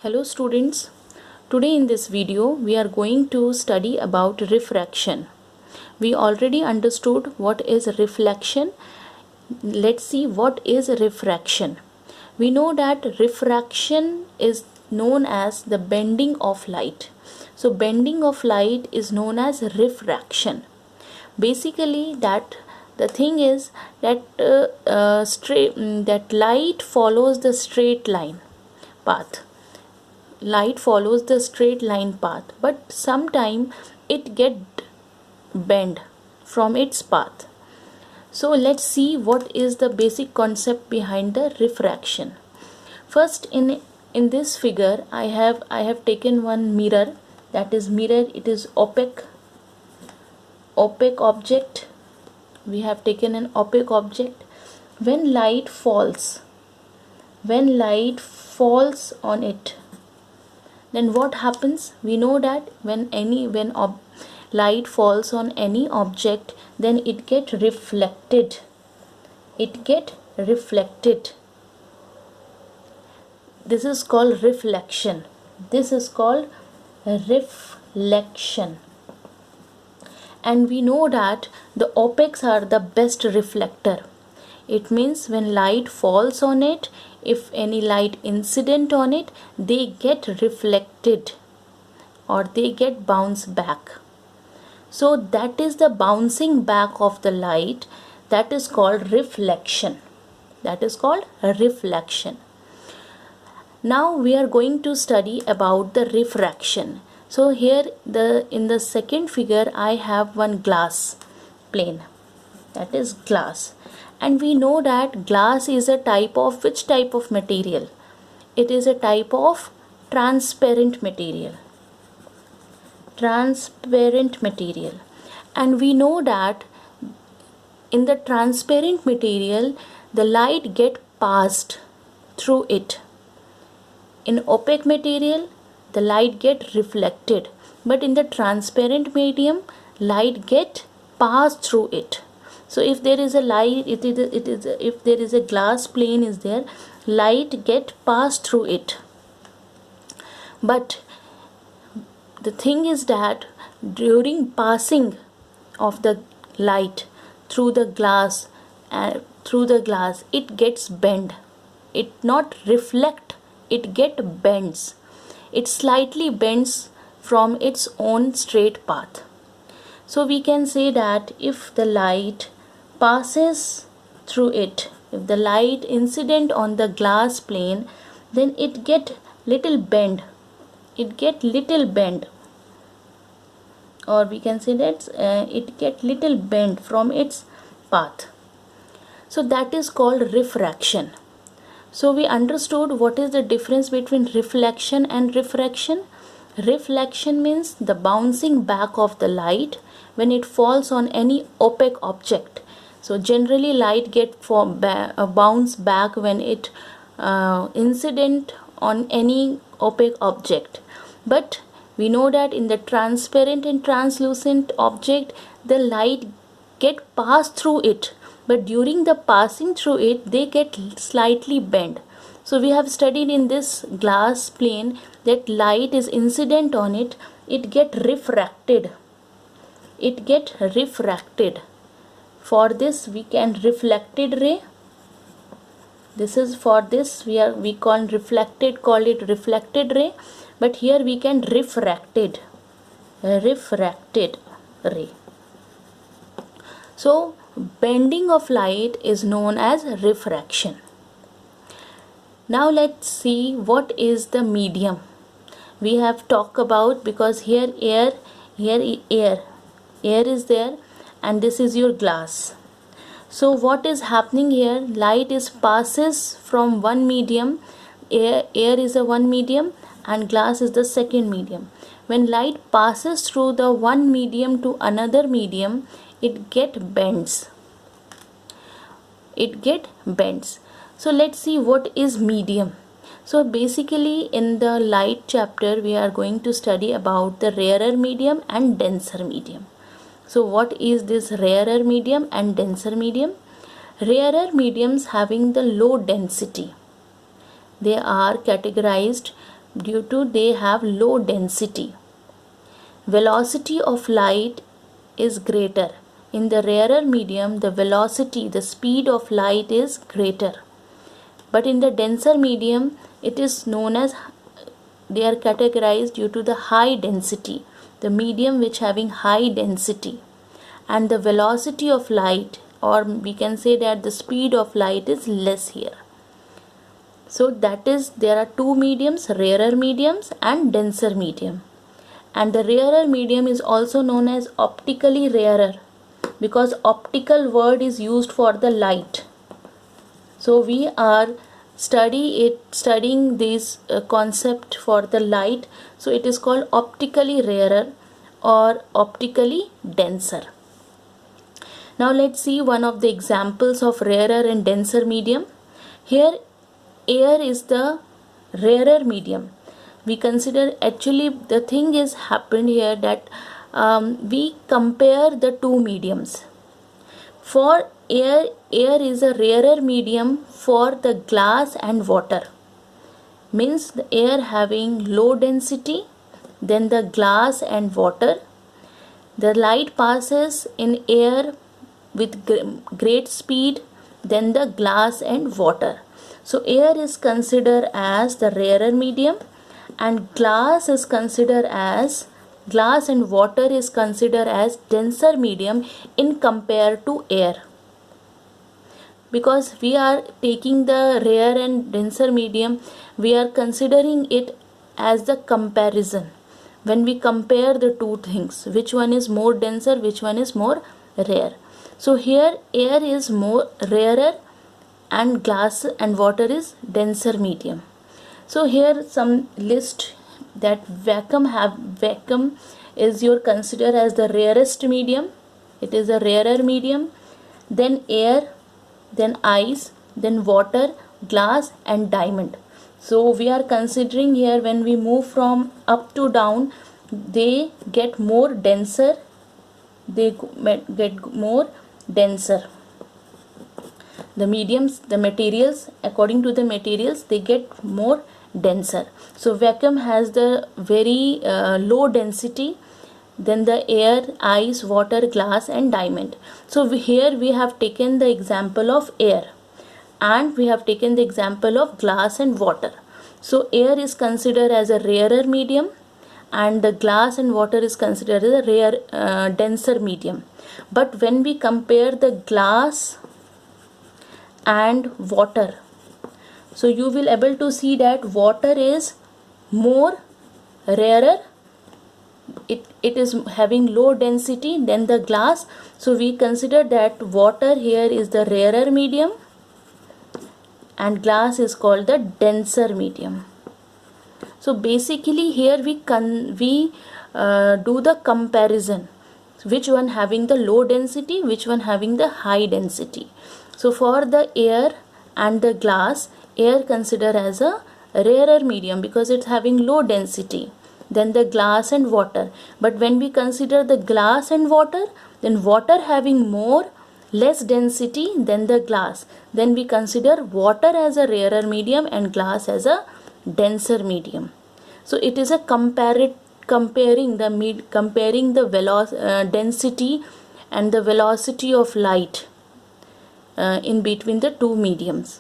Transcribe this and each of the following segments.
Hello students, today in this video we are going to study about refraction. We already understood what is reflection. Let's see what is refraction. We know that refraction is known as the bending of light. So bending of light is known as refraction. Basically the thing is that that light follows the straight line path. Light follows the straight line path, but sometime it get bent from its path. So let's see what is the basic concept behind the refraction. First, in this figure I have taken one mirror. That is mirror. It is opaque object. We have taken an opaque object. When light falls on it, then what happens? We know that when light falls on any object, then it get reflected. This is called reflection. And we know that the opaques are the best reflector. It means when light falls on it, if any light incident on it, they get reflected or they get bounced back. So that is the bouncing back of the light. That is called reflection. Now we are going to study about the refraction. So here in the second figure I have one glass plane. That is glass. And we know that glass is a type of which type of material? It is a type of transparent material. And we know that in the transparent material the light get passed through it. In opaque material the light get reflected, but in the transparent medium light get passed through it. So if there is a light, if there is a glass plane is there, light get passed through it. But the thing is that during passing of the light through the glass, it gets bent. It not reflect, it get bends. It slightly bends from its own straight path. So we can say that if the light passes through it, if the light incident on the glass plane, then it get little bend. Or we can say that it get little bend from its path. So that is called refraction. So we understood what is the difference between reflection and refraction. Reflection means the bouncing back of the light when it falls on any opaque object. So generally light get bounce back when it incident on any opaque object. But we know that in the transparent and translucent object the light get passed through it, but during the passing through it they get slightly bent. So we have studied in this glass plane that light is incident on it, it get refracted. For this we can reflected ray. This is for this we call it reflected ray, but here we can refracted ray. So bending of light is known as refraction. Now let's see what is the medium. We have talked about, because here air is there and this is your glass. So what is happening here? Light is passes from one medium. Air is a one medium and glass is the second medium. When light passes through the one medium to another medium, it get bends. So let's see what is medium. So basically in the light chapter we are going to study about the rarer medium and denser medium. So what is this rarer medium and denser medium? Rarer mediums having the low density. They are categorized due to they have low density. Velocity of light is greater. In the rarer medium, the velocity, the speed of light is greater. But in the denser medium, it is known as, they are categorized due to the high density, the medium which having high density, and the velocity of light, or we can say that the speed of light is less here. So that is, there are two mediums, rarer mediums and denser medium. And the rarer medium is also known as optically rarer, because optical word is used for the light. So we are studying this concept for the light. So it is called optically rarer or optically denser. Now let's see one of the examples of rarer and denser medium. Here air is the rarer medium. We consider, actually the thing is happened here that we compare the two mediums. For air is a rarer medium for the glass and water. Means the air having low density, then the glass and water. The light passes in air with great speed, then the glass and water. So air is considered as the rarer medium, and glass and water is considered as denser medium in compared to air. Because we are taking the rare and denser medium, we are considering it as the comparison. When we compare the two things, which one is more denser, which one is more rare. So here air is more rarer and glass and water is denser medium. So here some list that vacuum is your consider as the rarest medium. It is a rarer medium. Then air, then ice, then water, glass and diamond. So we are considering here, when we move from up to down, they get more denser. They get more denser. The mediums, the materials, according to the materials, they get more denser. So vacuum has the very low density, then the air, ice, water, glass and diamond. So here we have taken the example of air and we have taken the example of glass and water. So air is considered as a rarer medium and the glass and water is considered as a rare denser medium. But when we compare the glass and water, so you will able to see that water is more rarer. It is having low density than the glass. So we consider that water here is the rarer medium and glass is called the denser medium. So basically here we do the comparison, which one having the low density, which one having the high density. So for the air and the glass, air considered as a rarer medium because it's having low density than the glass and water. But when we consider the glass and water, then water having less density than the glass, then we consider water as a rarer medium and glass as a denser medium. So it is a comparing the density and the velocity of light in between the two mediums.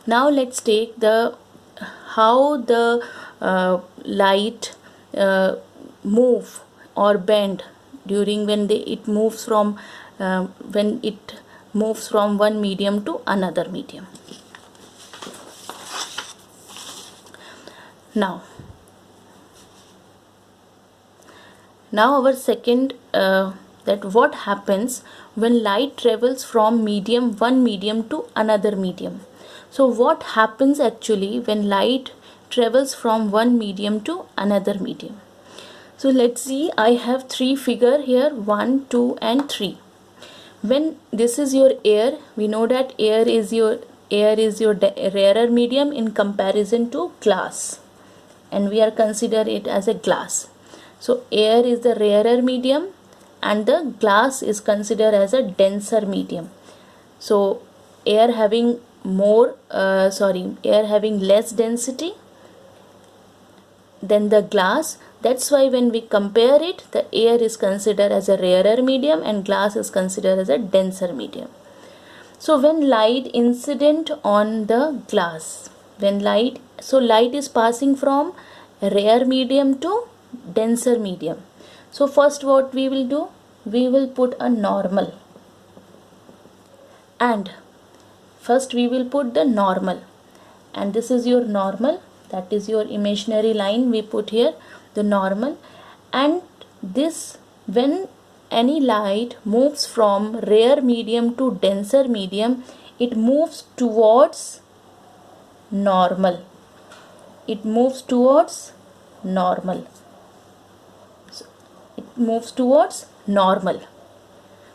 Now let's take how the light move or bend during when it moves from one medium to another medium. Now our second that what happens when light travels from one medium to another medium. So what happens actually when light travels from one medium to another medium? So let's see, I have three figure here, 1, 2 and 3. When this is your air, we know that air is your rarer medium in comparison to glass, and we are consider it as a glass. So air is the rarer medium and the glass is considered as a denser medium. So air having less density than the glass. That's why when we compare it, the air is considered as a rarer medium and glass is considered as a denser medium. So when light incident on the glass, light is passing from rare medium to denser medium. So first what we will do, we will put a normal, and first we will put the normal, and this is your normal, that is your imaginary line we put here, the normal. And this, when any light moves from rare medium to denser medium, it moves towards normal. It moves towards normal. So it moves towards normal.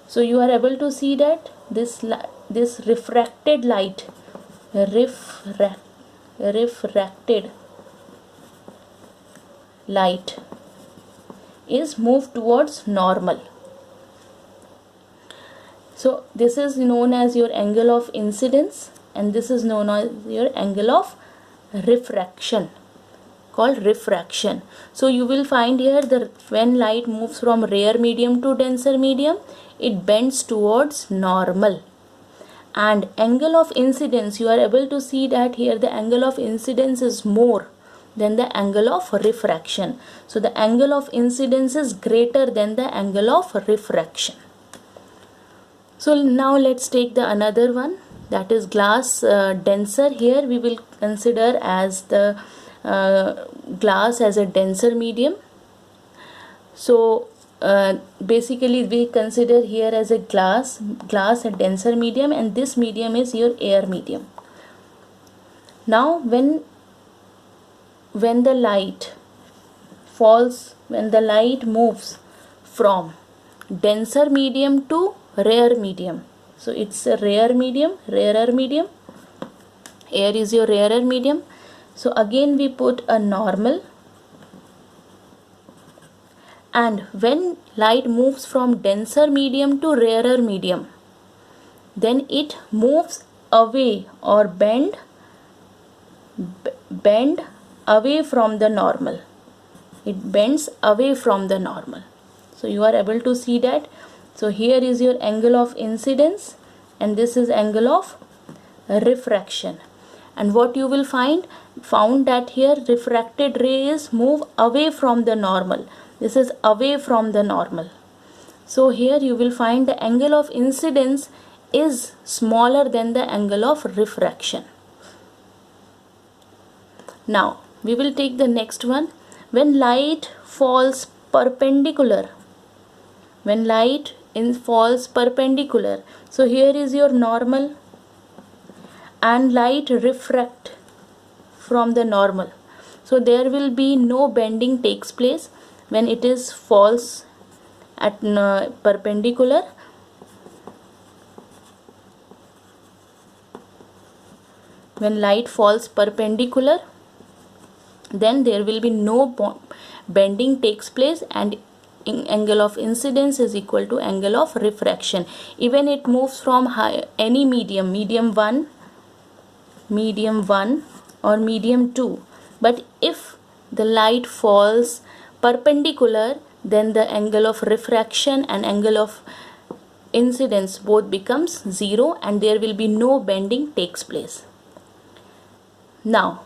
So you are able to see that this refracted light, refracted light is moved towards normal. So this is known as your angle of incidence, and this is known as your angle of refraction, called refraction. So you will find here that when light moves from rare medium to denser medium, it bends towards normal. And angle of incidence, you are able to see that here the angle of incidence is more than the angle of refraction. So the angle of incidence is greater than the angle of refraction. So now let's take the another one, that is glass denser. Here we will consider as the glass as a denser medium. So basically we consider here as a glass a denser medium, and this medium is your air medium. Now when the light falls, when the light moves from denser medium to rare medium, so it's a rarer medium, air is your rarer medium. So again we put a normal, and when light moves from denser medium to rarer medium, then it moves away or bend away from the normal. It bends away from the normal. So you are able to see that. So here is your angle of incidence, and this is angle of refraction. And what you will found that here refracted rays move away from the normal. This is away from the normal. So here you will find the angle of incidence is smaller than the angle of refraction. Now we will take the next one. When light falls perpendicular, falls perpendicular, so here is your normal, and light refract from the normal. So there will be no bending takes place when it is falls at perpendicular. When light falls perpendicular, then there will be no bending takes place, and angle of incidence is equal to angle of refraction. Even it moves from any medium 1 or medium 2, but if the light falls perpendicular, then the angle of refraction and angle of incidence both becomes 0, and there will be no bending takes place. Now,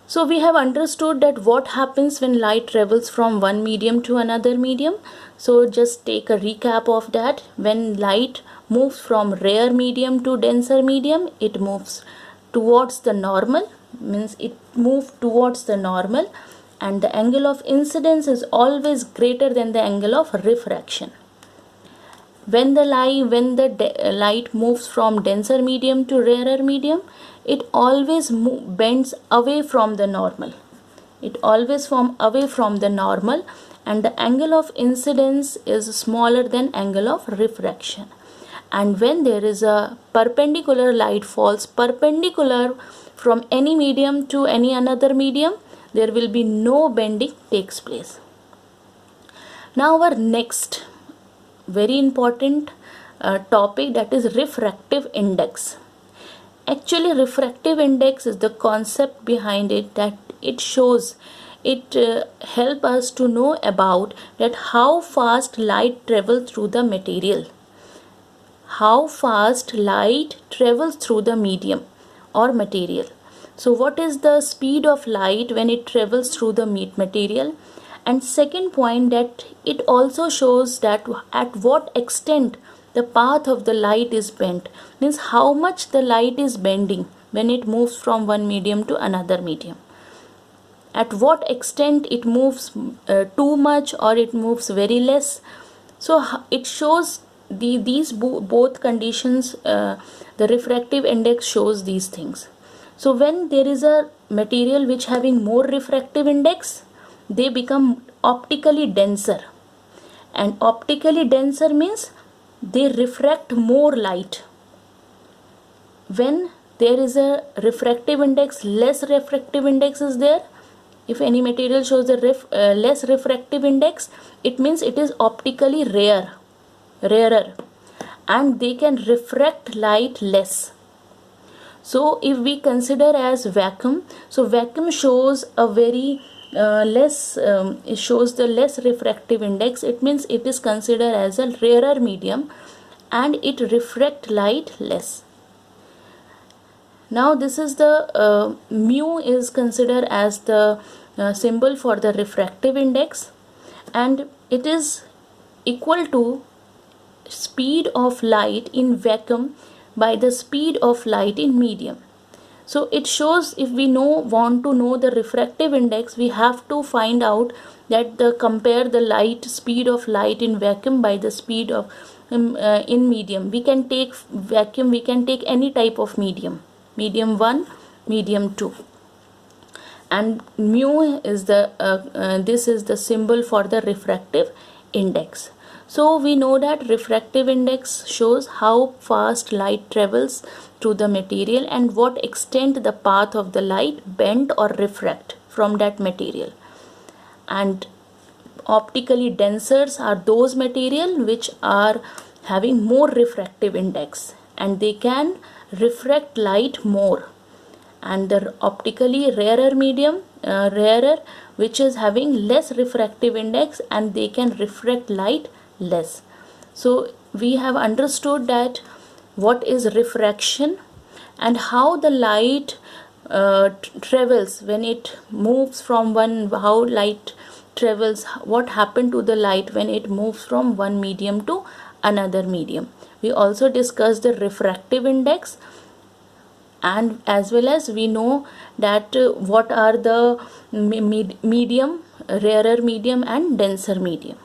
so we have understood that what happens when light travels from one medium to another medium. So just take a recap of that. When light moves from rare medium to denser medium, it moves towards the normal, means it moves towards the normal, and the angle of incidence is always greater than the angle of refraction. When the light moves from denser medium to rarer medium, it always bends away from the normal. It always forms away from the normal, and the angle of incidence is smaller than angle of refraction. And when there is a perpendicular, light falls perpendicular from any medium to any another medium, there will be no bending takes place. Now our next very important topic, that is refractive index. Actually, refractive index is the concept behind it, that it shows it help us to know about that how fast light travels through the material. How fast light travels through the medium or material. So what is the speed of light when it travels through the material? And second point, that it also shows that at what extent the path of the light is bent, means how much the light is bending when it moves from one medium to another medium. At what extent it moves too much or it moves very less. So it shows these both conditions. The refractive index shows these things. So when there is a material which having more refractive index, they become optically denser, and optically denser means they refract more light. When there is a refractive index, less refractive index is there. If any material shows the less refractive index, it means it is optically rarer, and they can refract light less. So if we consider as vacuum, so vacuum shows a very it shows the less refractive index. It means it is considered as a rarer medium and it refract light less. Now this is the mu is considered as the symbol for the refractive index, and it is equal to speed of light in vacuum by the speed of light in medium. So it shows, if we want to know the refractive index, we have to find out that compare the light speed of light in vacuum by the speed of in medium. We can take vacuum, we can take any type of medium 1, medium 2, and mu is the this is the symbol for the refractive index. So we know that refractive index shows how fast light travels through the material and what extent the path of the light bend or refract from that material. And optically densers are those material which are having more refractive index and they can refract light more. And the optically rarer medium, which is having less refractive index and they can refract light less. So we have understood that what is refraction and how the light travels when it moves from one, how light travels, what happened to the light when it moves from one medium to another medium. We also discussed the refractive index, and as well as we know that what are the medium, rarer medium and denser medium.